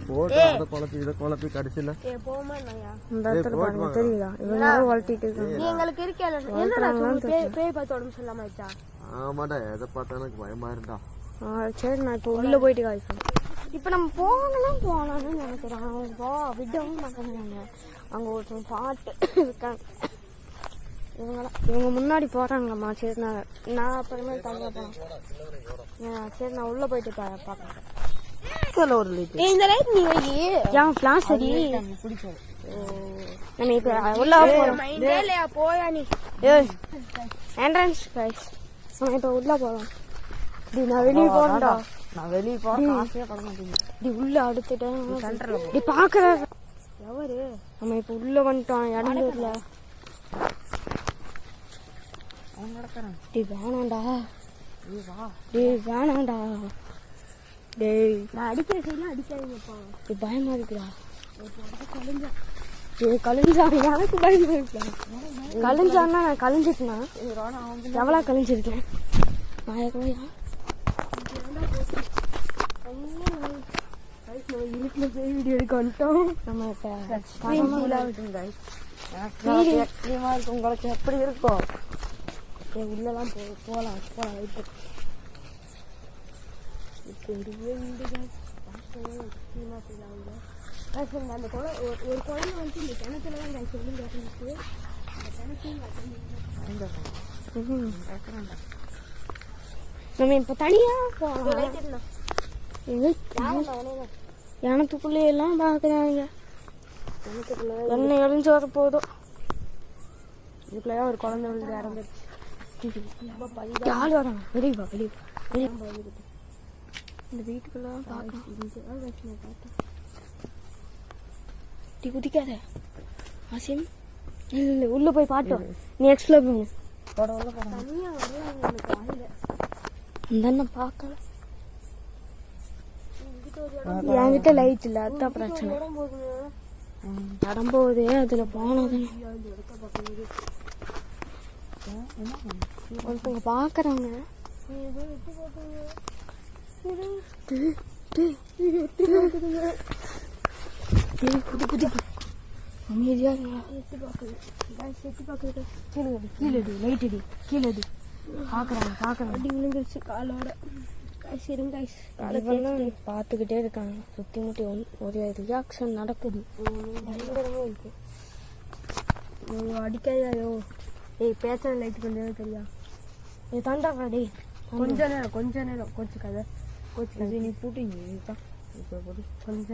போட்டு அத குழப்பி கடிச்சில போமா நாயா இந்த இடத்துல பாருங்க தெரியுதா இவங்க வளட்டிட்டு இருக்காங்க. நீ உங்களுக்கு இருக்கல என்னடா பேய் பார்த்து உடம்பு சொல்லாம ஆயிச்சா? ஆமாடா எதை பார்த்தா எனக்கு பயமா இருந்தா. சரி நான் இப்போ உள்ள போயிட்டு காய்ச்சேன். இப்போ நம்ம போகணும்னு நினைக்கிறேன். விடவும் மாட்டாங்க. அங்கே ஒருத்தவங்க பாட்டு இருக்காங்க. இவங்க முன்னாடி போறாங்கம்மா. சரி நான் அப்புறமே தங்க போனேன். சரி நான் உள்ள போயிட்டு பாக்கிறேன். இந்த லைட் நீ வை. ஏன் பிளாஸ் அடி பிடிக்கும். நம்ம இப்ப உள்ள போயா நீ என்ட்ரன்ஸ் கைஸ். நம்ம இப்ப உள்ள போறோம். நான் வெளியே போறேன்டா. நான் வெளியே போறேன். காசே பட மாட்டேங்குது. உள்ள அடுத்துட்டேன். சென்டர்ல போ. நீ பாக்குற எவரு? நம்ம இப்ப உள்ள வந்துட்டோம். இடத்துல வேணாண்டா. வேணாண்டா. டேய் நான் அடிக்கிற சைட்லாம் அடிக்காதீங்கப்பா. பயமா இருக்குடா. கழிஞ்சா எனக்கு பயமா இருக்குடா. கழிஞ்சான்னா நான் கழிஞ்சிட்டேனா? எவ்வளோ கழிஞ்சிருக்கேன்? நான் இருட்டுல போய் வீடியோ எடுக்க வந்துட்டோம். நம்ம உங்களுக்கு எப்படி இருக்கும்? உள்ளலாம் போலாம் இப்போ அந்த ஒரு குழந்தை வந்து இந்த கிணத்துல தான் நான் சொல்லி கேட்டுச்சு. நம்ம இப்ப தனியா போகலாம். எனத்துக்குள்ளே எல்லாம் பாக்குறாங்க. என்ன எழிஞ்சு வர போதும். இதுக்குள்ளே ஒரு குழந்தை வந்து இறந்துருச்சு. யாரு வராங்க? வெளியே வெளியே இந்த வீட்டுக்குள்ள குதிக்காத ஆசிம். இல்லை உள்ள போய் பாட்டோம். நீ எக்ஸ்ப்ளோர் பண்ணு. பார்க்கல. என்கிட்ட லைட் இல்ல, அதான் பிரச்சனை. இடம் போகுது அதுல போனது. ஒருத்தவங்க பாக்குறாங்க. அமைதியா விழுந்துருச்சு காலோட. பாத்துக்கிட்டே இருக்காங்க. சுத்தி முட்டி ஒரு ரியாக்ஷன் நடக்குது. அடிக்காதோ? ஏய் பேசுற லைட் கொஞ்சம் தெரியா? நீ தண்டா டே. கொஞ்ச நேரம் கொஞ்சம் கதை நீ போட்டீங்க கொஞ்சம்